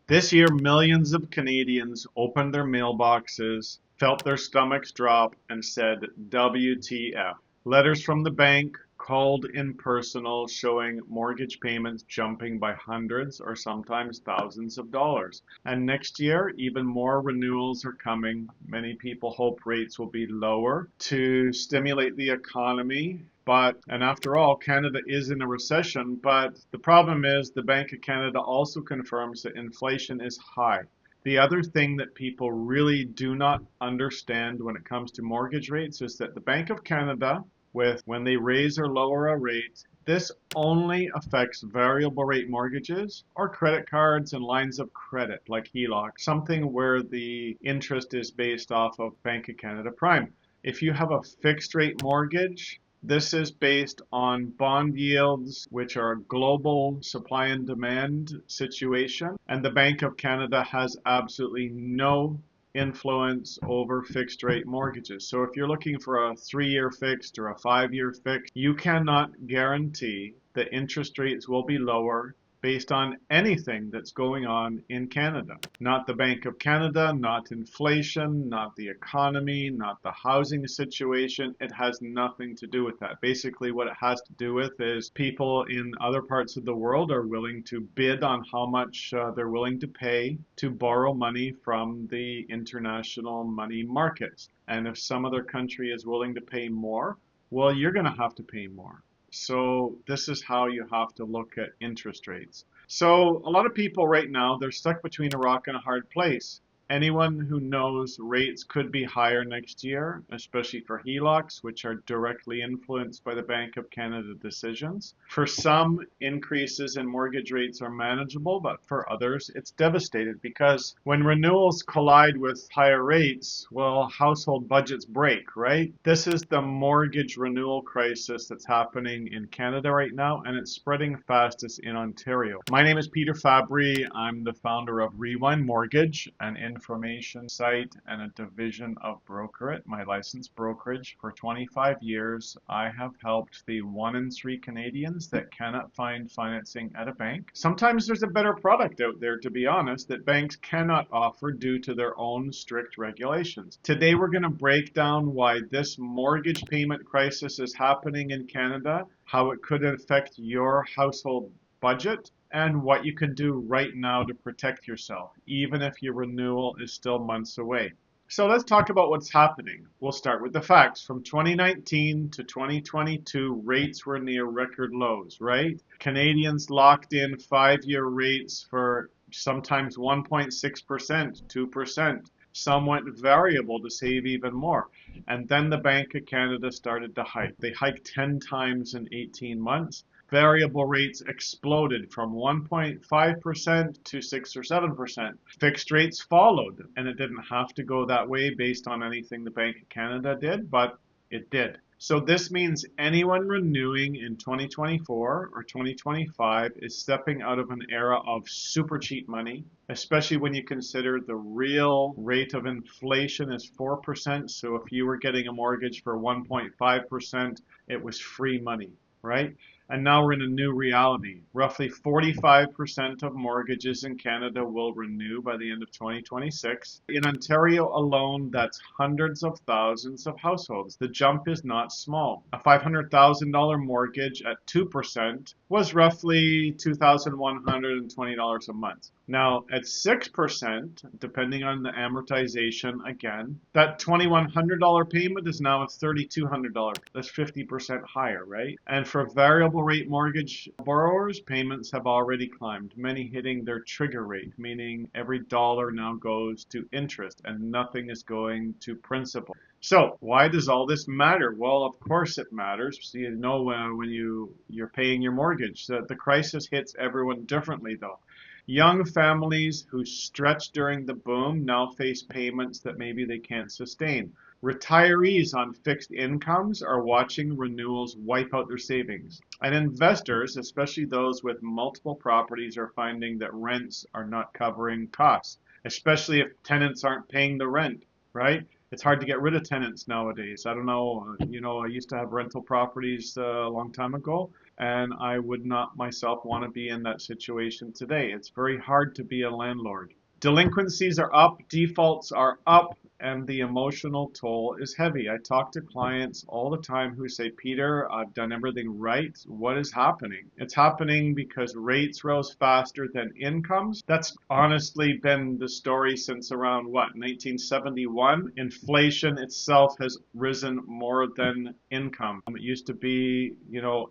This year, millions of Canadians opened their mailboxes, felt their stomachs drop, and said, WTF. Letters from the bank called in personal showing mortgage payments jumping by hundreds or sometimes thousands of dollars. And next year, even more renewals are coming. Many people hope rates will be lower to stimulate the economy. And after all, Canada is in a recession, but the problem is the Bank of Canada also confirms that inflation is high. The other thing that people really do not understand when it comes to mortgage rates is that the Bank of Canada, when they raise or lower a rate, this only affects variable rate mortgages or credit cards and lines of credit like HELOC, something where the interest is based off of Bank of Canada Prime. If you have a fixed rate mortgage, this is based on bond yields, which are a global supply and demand situation, and the Bank of Canada has absolutely no influence over fixed rate mortgages. So if you're looking for a 3-year fixed or a 5-year fixed, you cannot guarantee that interest rates will be lower based on anything that's going on in Canada. Not the Bank of Canada, not inflation, not the economy, not the housing situation. It has nothing to do with that. Basically, what it has to do with is people in other parts of the world are willing to bid on how much they're willing to pay to borrow money from the international money markets. And if some other country is willing to pay more, well, you're going to have to pay more. So this is how you have to look at interest rates. So a lot of people right now, they're stuck between a rock and a hard place. Anyone who knows rates could be higher next year, especially for HELOCs, which are directly influenced by the Bank of Canada decisions. For some, increases in mortgage rates are manageable, but for others, it's devastating because when renewals collide with higher rates, well, household budgets break, right? This is the mortgage renewal crisis that's happening in Canada right now, and it's spreading fastest in Ontario. My name is Peter Fabry. I'm the founder of Rewind Mortgage, an information site and a division of Broker It, my licensed brokerage. For 25 years, I have helped the 1 in 3 Canadians that cannot find financing at a bank. Sometimes there's a better product out there, to be honest, that banks cannot offer due to their own strict regulations. Today, we're going to break down why this mortgage payment crisis is happening in Canada, how it could affect your household budget, and what you can do right now to protect yourself, even if your renewal is still months away. So let's talk about what's happening. We'll start with the facts. From 2019 to 2022, rates were near record lows, right? Canadians locked in 5-year rates for sometimes 1.6%, 2%. Some went variable to save even more. And then the Bank of Canada started to hike. They hiked 10 times in 18 months. Variable rates exploded from 1.5% to 6 or 7%. Fixed rates followed, and it didn't have to go that way based on anything the Bank of Canada did, but it did. So this means anyone renewing in 2024 or 2025 is stepping out of an era of super cheap money, especially when you consider the real rate of inflation is 4%. So if you were getting a mortgage for 1.5%, it was free money, right? And now we're in a new reality. Roughly 45% of mortgages in Canada will renew by the end of 2026. In Ontario alone, that's hundreds of thousands of households. The jump is not small. A $500,000 mortgage at 2% was roughly $2,120 a month. Now, at 6%, depending on the amortization, again, that $2,100 payment is now at $3,200. That's 50% higher, right? And for variable rate mortgage borrowers, payments have already climbed, many hitting their trigger rate, meaning every dollar now goes to interest and nothing is going to principal. So why does all this matter? Well, of course it matters. So you know when you're paying your mortgage. The crisis hits everyone differently, though. Young families who stretched during the boom now face payments that maybe they can't sustain. Retirees on fixed incomes are watching renewals wipe out their savings. And investors, especially those with multiple properties, are finding that rents are not covering costs, especially if tenants aren't paying the rent, right? It's hard to get rid of tenants nowadays. I don't know, I used to have rental properties a long time ago. and I would not myself want to be in that situation today. It's very hard to be a landlord. Delinquencies are up, defaults are up, and the emotional toll is heavy. I talk to clients all the time who say, Peter, I've done everything right. What is happening? It's happening because rates rose faster than incomes. That's honestly been the story since around 1971? Inflation itself has risen more than income. It used to be,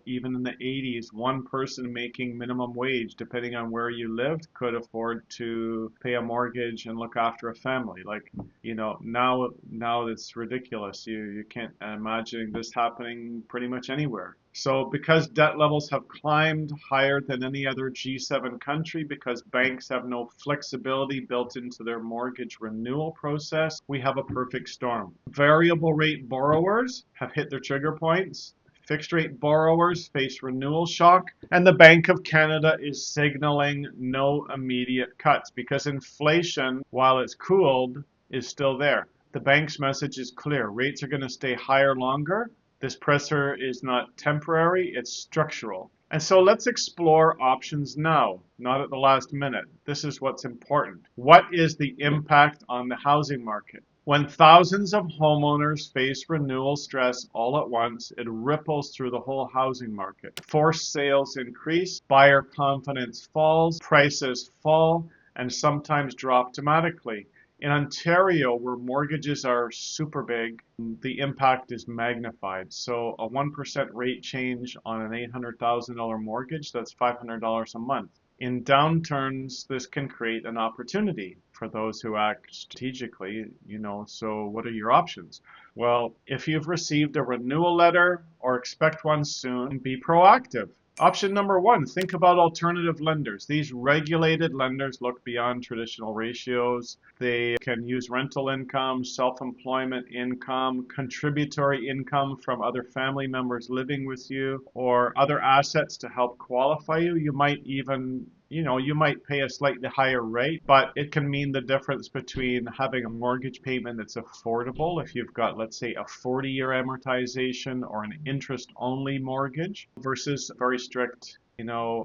even in the 80s, one person making minimum wage, depending on where you lived, could afford to pay a mortgage and look after a family. Now it's ridiculous. You can't imagine this happening pretty much anywhere. So because debt levels have climbed higher than any other G7 country, because banks have no flexibility built into their mortgage renewal process, we have a perfect storm. Variable rate borrowers have hit their trigger points. Fixed rate borrowers face renewal shock, and the Bank of Canada is signaling no immediate cuts because inflation, while it's cooled, is still there. The bank's message is clear. Rates are going to stay higher longer. This pressure is not temporary, it's structural. And so let's explore options now, not at the last minute. This is what's important. What is the impact on the housing market? When thousands of homeowners face renewal stress all at once, it ripples through the whole housing market. Forced sales increase, buyer confidence falls, prices fall, and sometimes drop dramatically. In Ontario, where mortgages are super big, the impact is magnified. So a 1% rate change on an $800,000 mortgage, that's $500 a month. In downturns, this can create an opportunity for those who act strategically, so what are your options? Well, if you've received a renewal letter or expect one soon, be proactive. Option number one, think about alternative lenders. These regulated lenders look beyond traditional ratios. They can use rental income, self-employment income, contributory income from other family members living with you, or other assets to help qualify you. You might even you might pay a slightly higher rate, but it can mean the difference between having a mortgage payment that's affordable if you've got, let's say, a 40-year amortization or an interest-only mortgage versus very strict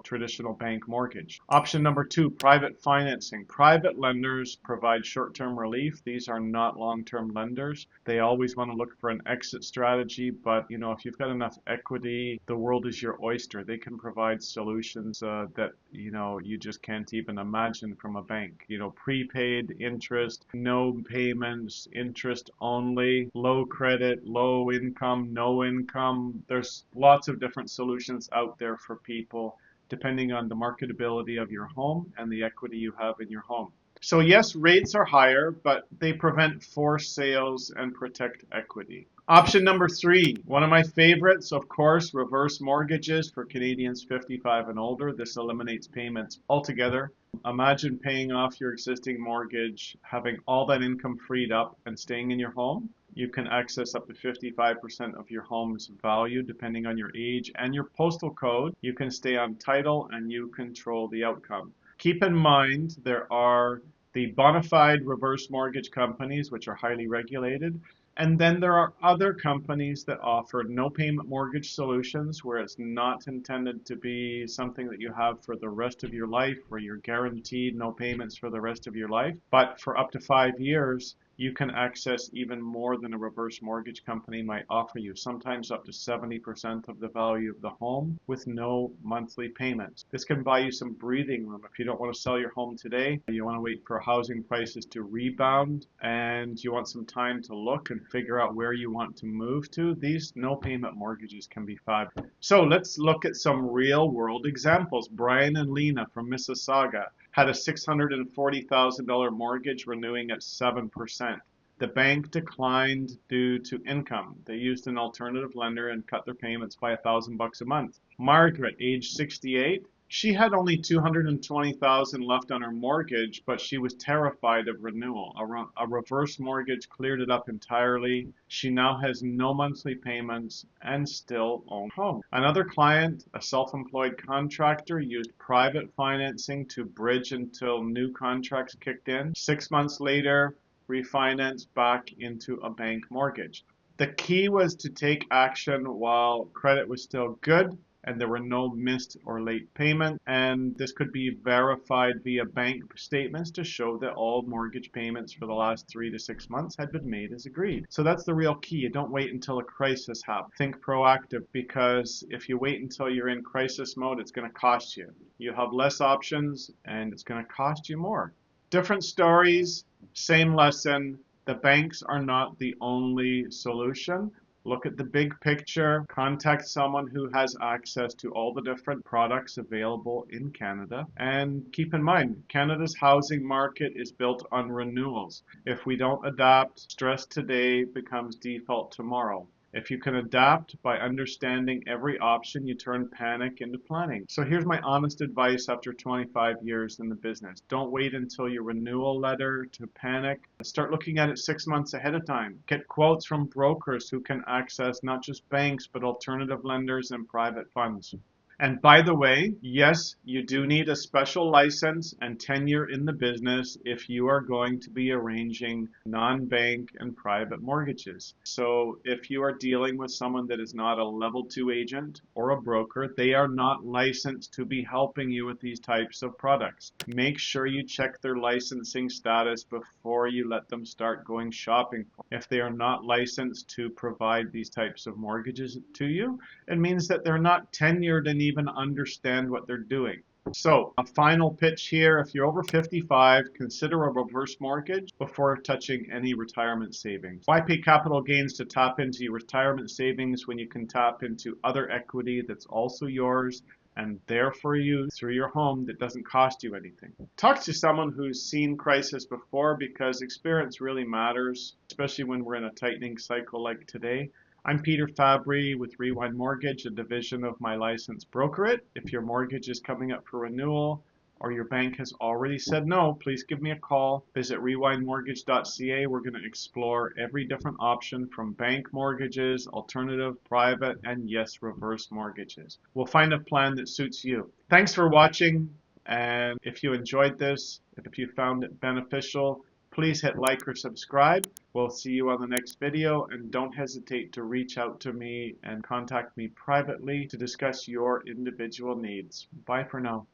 traditional bank mortgage. Option number two, private financing. Private lenders provide short-term relief. These are not long-term lenders. They always want to look for an exit strategy, but if you've got enough equity, the world is your oyster. They can provide solutions that you just can't even imagine from a bank. Prepaid interest, no payments, interest only, low credit, low income, no income. There's lots of different solutions out there for people depending on the marketability of your home and the equity you have in your home. So yes, rates are higher, but they prevent forced sales and protect equity. Option number three, one of my favorites, of course, reverse mortgages for Canadians 55 and older. This eliminates payments altogether. Imagine paying off your existing mortgage, having all that income freed up and staying in your home. You can access up to 55% of your home's value depending on your age and your postal code. You can stay on title and you control the outcome. Keep in mind there are the bona fide reverse mortgage companies, which are highly regulated. And then there are other companies that offer no payment mortgage solutions where it's not intended to be something that you have for the rest of your life, where you're guaranteed no payments for the rest of your life. But for up to 5 years, you can access even more than a reverse mortgage company might offer you, sometimes up to 70% of the value of the home with no monthly payments. This can buy you some breathing room if you don't want to sell your home today. You want to wait for housing prices to rebound and you want some time to look and figure out where you want to move to. These no payment mortgages can be fabulous. So let's look at some real world examples. Brian and Lena from Mississauga had a $640,000 mortgage renewing at 7%. The bank declined due to income. They used an alternative lender and cut their payments by $1,000 a month. Margaret, age 68, she had only $220,000 left on her mortgage, but she was terrified of renewal. A reverse mortgage cleared it up entirely. She now has no monthly payments and still owns a home. Another client, a self-employed contractor, used private financing to bridge until new contracts kicked in. 6 months later, refinanced back into a bank mortgage. The key was to take action while credit was still good and there were no missed or late payments, and this could be verified via bank statements to show that all mortgage payments for the last 3 to 6 months had been made as agreed. So that's the real key. You don't wait until a crisis happens. Think proactive, because if you wait until you're in crisis mode, it's going to cost you. You have less options and it's going to cost you more. Different stories, same lesson. The banks are not the only solution. Look at the big picture, contact someone who has access to all the different products available in Canada. And keep in mind, Canada's housing market is built on renewals. If we don't adapt, stress today becomes default tomorrow. If you can adapt by understanding every option, you turn panic into planning. So here's my honest advice after 25 years in the business. Don't wait until your renewal letter to panic. Start looking at it 6 months ahead of time. Get quotes from brokers who can access not just banks, but alternative lenders and private funds. And by the way, yes, you do need a special license and tenure in the business if you are going to be arranging non-bank and private mortgages. So if you are dealing with someone that is not a level 2 agent or a broker, they are not licensed to be helping you with these types of products. Make sure you check their licensing status before you let them start going shopping. If they are not licensed to provide these types of mortgages to you, it means that they're not tenured and even understand what they're doing. So a final pitch here: if you're over 55, consider a reverse mortgage before touching any retirement savings. Why pay capital gains to tap into your retirement savings when you can tap into other equity that's also yours and there for you through your home that doesn't cost you anything? Talk to someone who's seen crisis before, because experience really matters, especially when we're in a tightening cycle like today. I'm Peter Fabry with Rewind Mortgage, a division of my licensed brokerate. If your mortgage is coming up for renewal or your bank has already said no, please give me a call. Visit rewindmortgage.ca. We're going to explore every different option from bank mortgages, alternative, private, and yes, reverse mortgages. We'll find a plan that suits you. Thanks for watching, and if you enjoyed this, if you found it beneficial, please hit like or subscribe. We'll see you on the next video, and don't hesitate to reach out to me and contact me privately to discuss your individual needs. Bye for now.